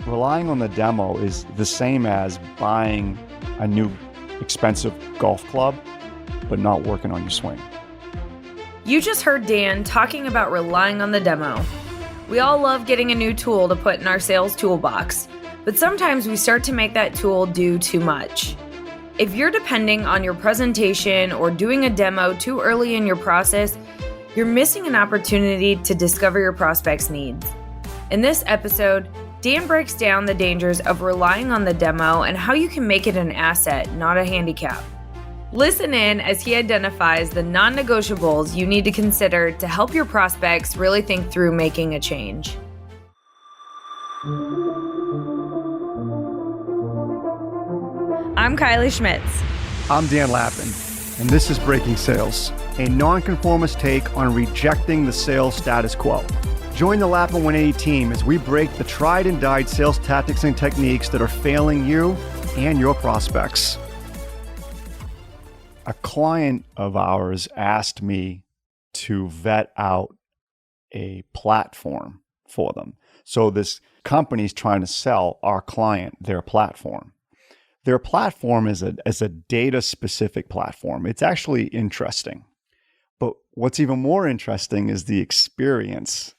Relying on the demo is the same as buying a new expensive golf club, but not working on your swing. You just heard Dan talking about relying on the demo. We all love getting a new tool to put in our sales toolbox, but sometimes we start to make that tool do too much. If you're depending on your presentation or doing a demo too early in your process, you're missing an opportunity to discover your prospect's needs. In this episode, Dan breaks down the dangers of relying on the demo and how you can make it an asset, not a handicap. Listen in as he identifies the non-negotiables you need to consider to help your prospects really think through making a change. I'm Kylie Schmitz. I'm Dan Lappin, and this is Breaking Sales, a nonconformist take on rejecting the sales status quo. Join the Lappin 180 team as we break the tried and died sales tactics and techniques that are failing you and your prospects. A client of ours asked me to vet out a platform for them. So this company's trying to sell our client their platform. Their platform is a data-specific platform. It's actually interesting. But what's even more interesting is the experience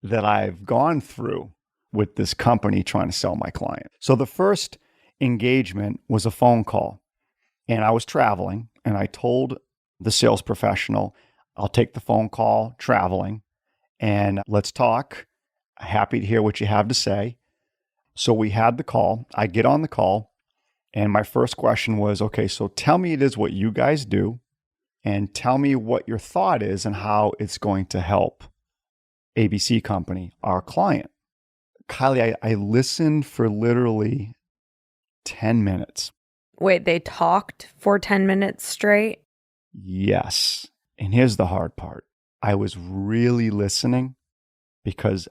that I've gone through with this company trying to sell my client. So the first engagement was a phone call, and I was traveling, and I told the sales professional, I'll take the phone call traveling, and let's talk. Happy to hear what you have to say. So we had the call. I get on the call, and my first question was, okay, so tell me it is what you guys do, and tell me what your thought is and how it's going to help ABC company, our client. Kylie, I listened for literally 10 minutes. Wait, they talked for 10 minutes straight? Yes. And here's the hard part. I was really listening because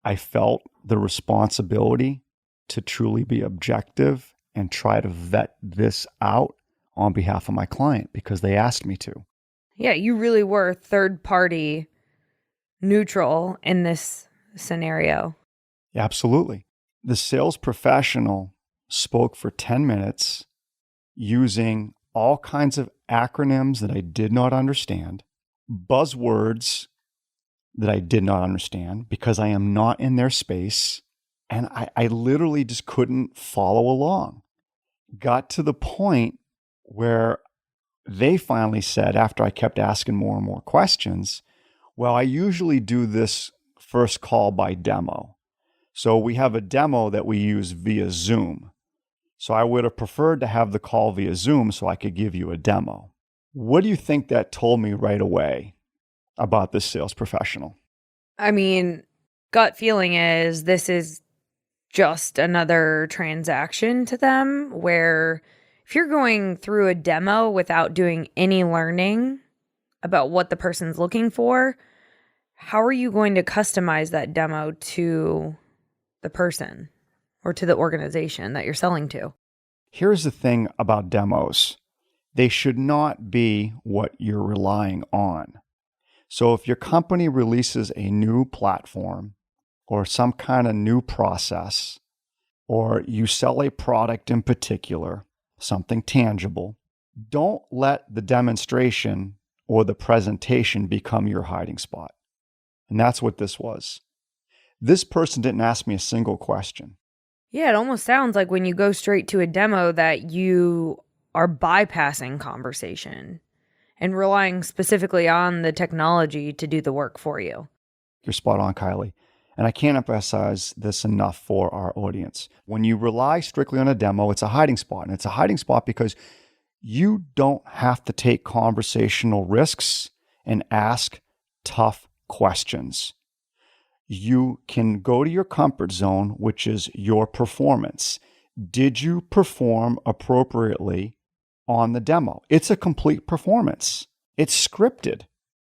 I felt the responsibility to truly be objective and try to vet this out on behalf of my client because they asked me to. Yeah, you really were third party neutral in this scenario. Absolutely. The sales professional spoke for 10 minutes using all kinds of acronyms that I did not understand, buzzwords that I did not understand because I am not in their space, and I literally just couldn't follow along. Got to the point where they finally said, after I kept asking more and more questions, well, I usually do this first call by demo. So we have a demo that we use via Zoom. So I would have preferred to have the call via Zoom so I could give you a demo. What do you think that told me right away about this sales professional? I mean, gut feeling is this is just another transaction to them where if you're going through a demo without doing any learning about what the person's looking for, how are you going to customize that demo to the person or to the organization that you're selling to? Here's the thing about demos. They should not be what you're relying on. So if your company releases a new platform or some kind of new process, or you sell a product in particular, something tangible, don't let the demonstration or the presentation become your hiding spot. And that's what this was. This person didn't ask me a single question. Yeah, it almost sounds like when you go straight to a demo that you are bypassing conversation and relying specifically on the technology to do the work for you. You're spot on, Kylie. And I can't emphasize this enough for our audience. When you rely strictly on a demo, it's a hiding spot. And it's a hiding spot because you don't have to take conversational risks and ask tough questions. You can go to your comfort zone, which is your performance. Did you perform appropriately on the demo? It's a complete performance. It's scripted.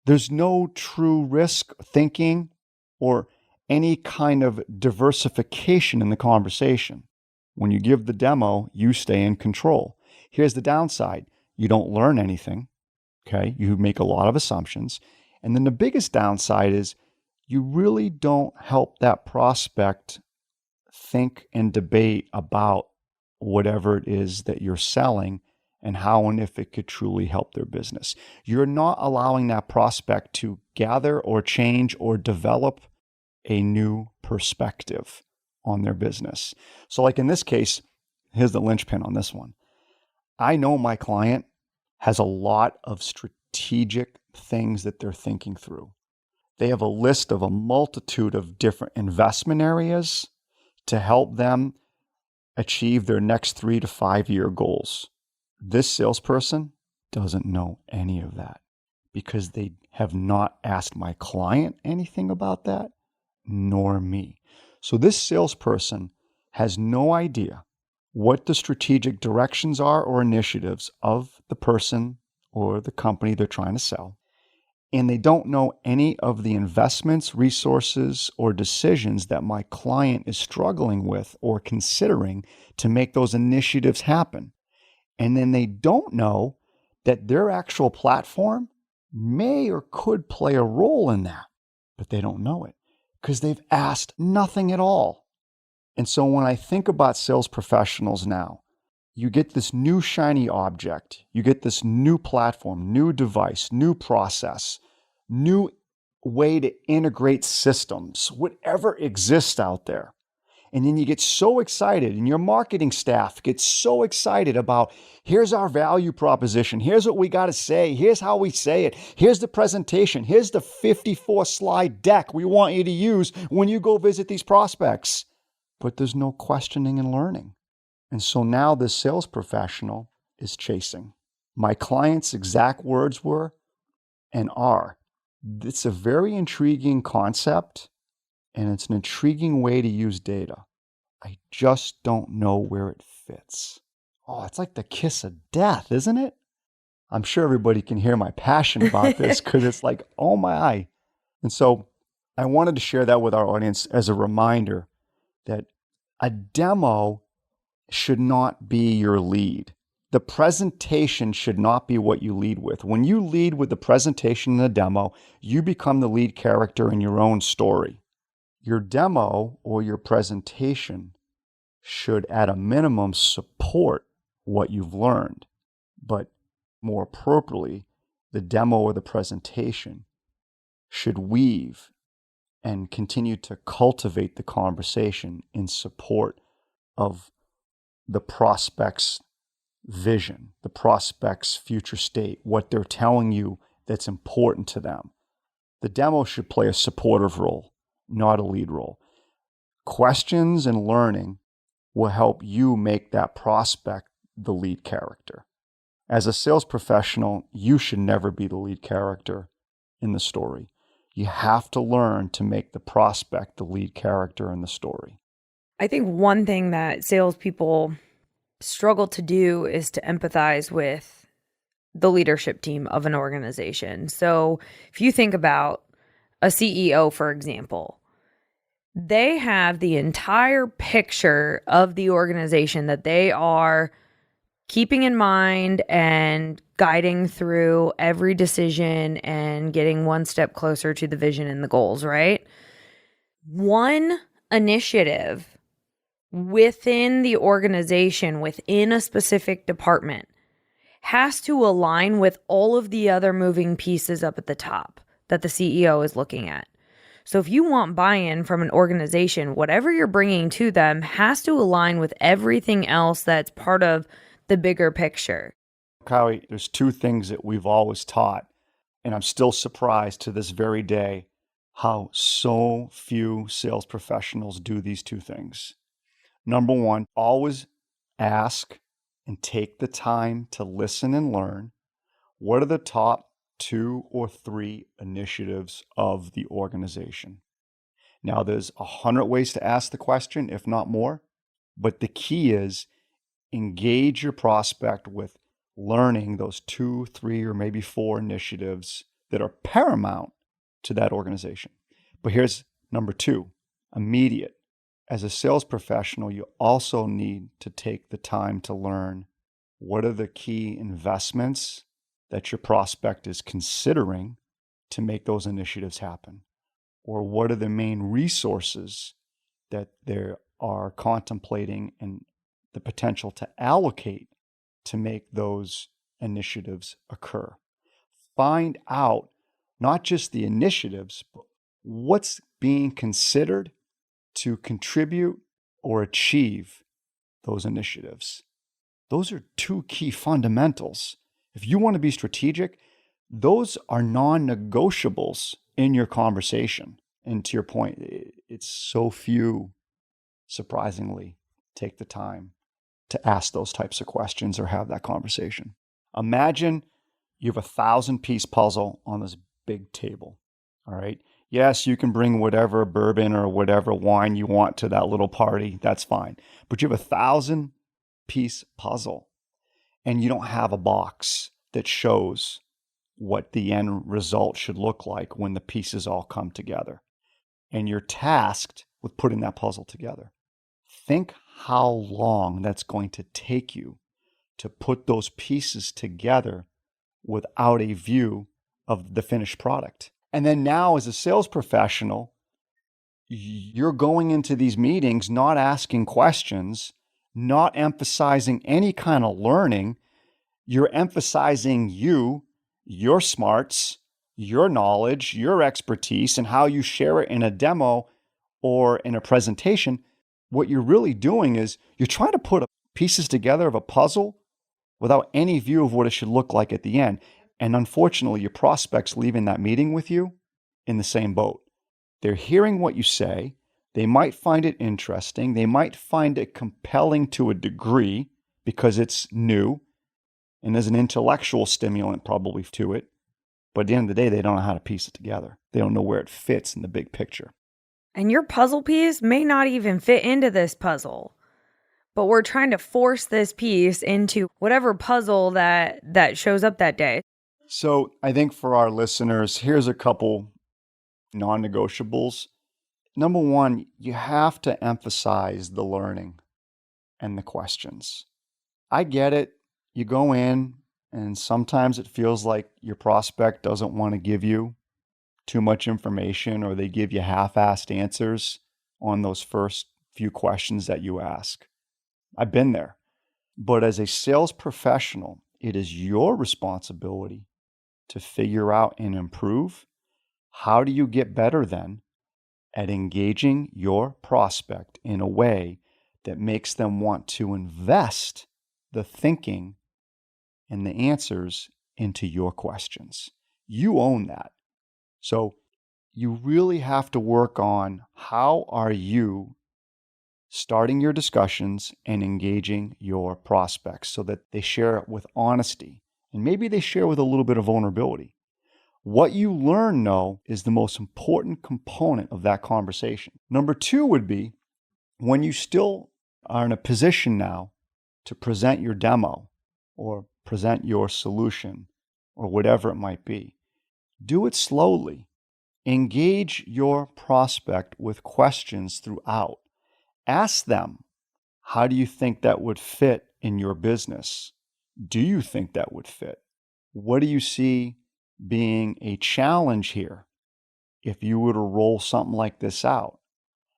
There's no true risk thinking or any kind of diversification in the conversation. When you give the demo, you stay in control. Here's the downside. You don't learn anything. Okay? You make a lot of assumptions. And then the biggest downside is you really don't help that prospect think and debate about whatever it is that you're selling and how and if it could truly help their business. You're not allowing that prospect to gather or change or develop a new perspective on their business. So like in this case, here's the linchpin on this one. I know my client has a lot of strategic things that they're thinking through. They have a list of a multitude of different investment areas to help them achieve their next 3 to 5 year goals. This salesperson doesn't know any of that because they have not asked my client anything about that, nor me. So this salesperson has no idea what the strategic directions are or initiatives of the person or the company they're trying to sell. And they don't know any of the investments, resources, or decisions that my client is struggling with or considering to make those initiatives happen. And then they don't know that their actual platform may or could play a role in that, but they don't know it because they've asked nothing at all. And so when I think about sales professionals now, you get this new shiny object, you get this new platform, new device, new process, new way to integrate systems, whatever exists out there. And then you get so excited, and your marketing staff gets so excited about, here's our value proposition, here's what we got to say, here's how we say it, here's the presentation, here's the 54-slide deck we want you to use when you go visit these prospects. But there's no questioning and learning. And so now this sales professional is chasing. My client's exact words were and are, it's a very intriguing concept, and it's an intriguing way to use data. I just don't know where it fits. Oh, it's like the kiss of death, isn't it? I'm sure everybody can hear my passion about this because it's like, oh my. And so I wanted to share that with our audience as a reminder that a demo should not be your lead. The presentation should not be what you lead with. When you lead with the presentation and the demo, you become the lead character in your own story. Your demo or your presentation should, at a minimum, support what you've learned. But more appropriately, the demo or the presentation should weave and continue to cultivate the conversation in support of the prospect's vision, the prospect's future state, what they're telling you that's important to them. The demo should play a supportive role, not a lead role. Questions and learning will help you make that prospect the lead character. As a sales professional, you should never be the lead character in the story. You have to learn to make the prospect the lead character in the story. I think one thing that salespeople struggle to do is to empathize with the leadership team of an organization. So if you think about a CEO, for example, they have the entire picture of the organization that they are keeping in mind and guiding through every decision and getting one step closer to the vision and the goals, right? One initiative within the organization, within a specific department, has to align with all of the other moving pieces up at the top that the CEO is looking at. So if you want buy-in from an organization, whatever you're bringing to them has to align with everything else that's part of the bigger picture. Kiley, there's two things that we've always taught, and I'm still surprised to this very day how so few sales professionals do these two things. Number one, always ask and take the time to listen and learn. What are the top 2 or 3 initiatives of the organization? Now, there's 100 ways to ask the question, if not more, but the key is engage your prospect with learning those 2, 3, or maybe 4 initiatives that are paramount to that organization. But here's number 2, immediate. As a sales professional, you also need to take the time to learn what are the key investments that your prospect is considering to make those initiatives happen, or what are the main resources that they're are contemplating and the potential to allocate to make those initiatives occur. Find out not just the initiatives, but what's being considered to contribute or achieve those initiatives. Those are two key fundamentals. If you want to be strategic, those are non-negotiables in your conversation. And to your point, it's so few, surprisingly, take the time to ask those types of questions or have that conversation. Imagine you have a 1,000-piece puzzle on this big table, all right? Yes, you can bring whatever bourbon or whatever wine you want to that little party. That's fine. But you have a 1,000-piece puzzle and you don't have a box that shows what the end result should look like when the pieces all come together. And you're tasked with putting that puzzle together. Think how long that's going to take you to put those pieces together without a view of the finished product. And then now, as a sales professional, you're going into these meetings not asking questions, not emphasizing any kind of learning. You're emphasizing you, your smarts, your knowledge, your expertise, and how you share it in a demo or in a presentation. What you're really doing is you're trying to put pieces together of a puzzle without any view of what it should look like at the end. And unfortunately, your prospects leaving that meeting with you in the same boat. They're hearing what you say. They might find it interesting. They might find it compelling to a degree because it's new and there's an intellectual stimulant probably to it. But at the end of the day, they don't know how to piece it together. They don't know where it fits in the big picture. And your puzzle piece may not even fit into this puzzle, but we're trying to force this piece into whatever puzzle that shows up that day. So I think for our listeners, here's a couple non-negotiables. Number one, you have to emphasize the learning and the questions. I get it. You go in and sometimes it feels like your prospect doesn't want to give you too much information or they give you half-assed answers on those first few questions that you ask. I've been there. But as a sales professional, it is your responsibility to figure out and improve. How do you get better then at engaging your prospect in a way that makes them want to invest the thinking and the answers into your questions? You own that. So you really have to work on how are you starting your discussions and engaging your prospects so that they share it with honesty. And maybe they share with a little bit of vulnerability. What you learn, though, is the most important component of that conversation. Number two would be when you still are in a position now to present your demo or present your solution or whatever it might be, do it slowly. Engage your prospect with questions throughout. Ask them, how do you think that would fit in your business? Do you think that would fit? What do you see being a challenge here if you were to roll something like this out?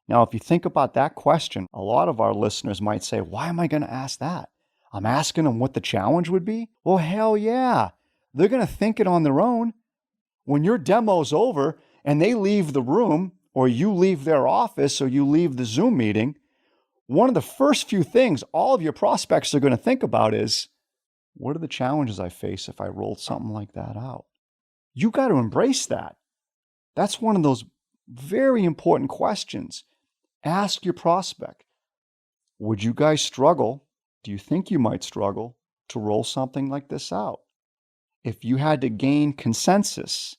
Now, if you think about that question, a lot of our listeners might say, why am I going to ask that? I'm asking them what the challenge would be? Well, hell yeah. They're going to think it on their own. When your demo's over and they leave the room or you leave their office or you leave the Zoom meeting, one of the first few things all of your prospects are going to think about is, what are the challenges I face if I rolled something like that out? You got to embrace that. That's one of those very important questions. Ask your prospect, would you guys struggle? Do you think you might struggle to roll something like this out? If you had to gain consensus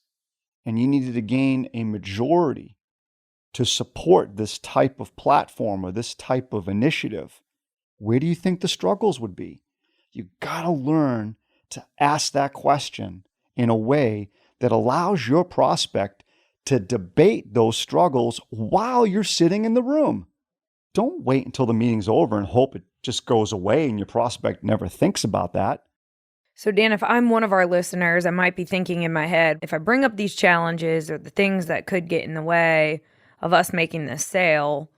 and you needed to gain a majority to support this type of platform or this type of initiative, where do you think the struggles would be? You got to learn to ask that question in a way that allows your prospect to debate those struggles while you're sitting in the room. Don't wait until the meeting's over and hope it just goes away and your prospect never thinks about that. So Dan, if I'm one of our listeners, I might be thinking in my head, if I bring up these challenges or the things that could get in the way of us making this sale,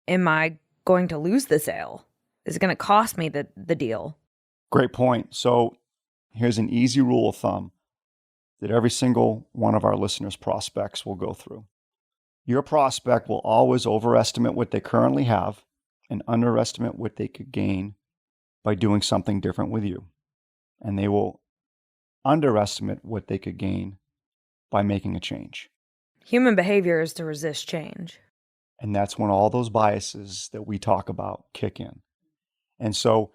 am I going to lose the sale? Is it going to cost me the deal? Great point. So here's an easy rule of thumb that every single one of our listeners' prospects will go through. Your prospect will always overestimate what they currently have and underestimate what they could gain by doing something different with you. And they will underestimate what they could gain by making a change. Human behavior is to resist change. And that's when all those biases that we talk about kick in. And so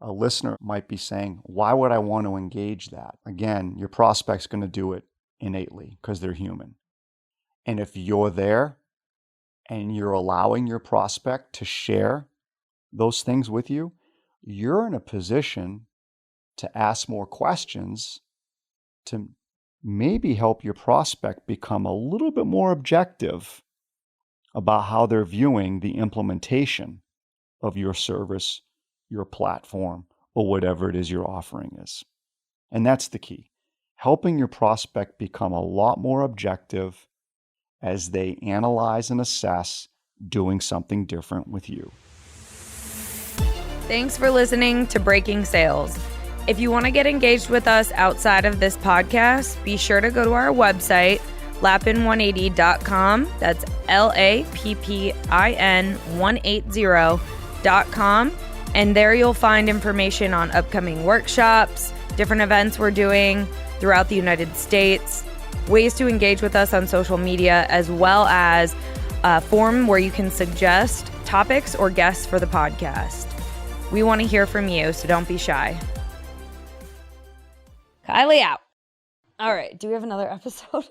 a listener might be saying, why would I want to engage that? Again, your prospect's going to do it innately because they're human. And if you're there and you're allowing your prospect to share those things with you, you're in a position to ask more questions to maybe help your prospect become a little bit more objective about how they're viewing the implementation of your service, your platform, or whatever it is your offering is. And that's the key. Helping your prospect become a lot more objective as they analyze and assess doing something different with you. Thanks for listening to Breaking Sales. If you want to get engaged with us outside of this podcast, be sure to go to our website, lappin180.com. That's LAPPIN180.com. And there you'll find information on upcoming workshops, different events we're doing throughout the United States, ways to engage with us on social media, as well as a form where you can suggest topics or guests for the podcast. We want to hear from you, so don't be shy. Kiley out. All right. Do we have another episode?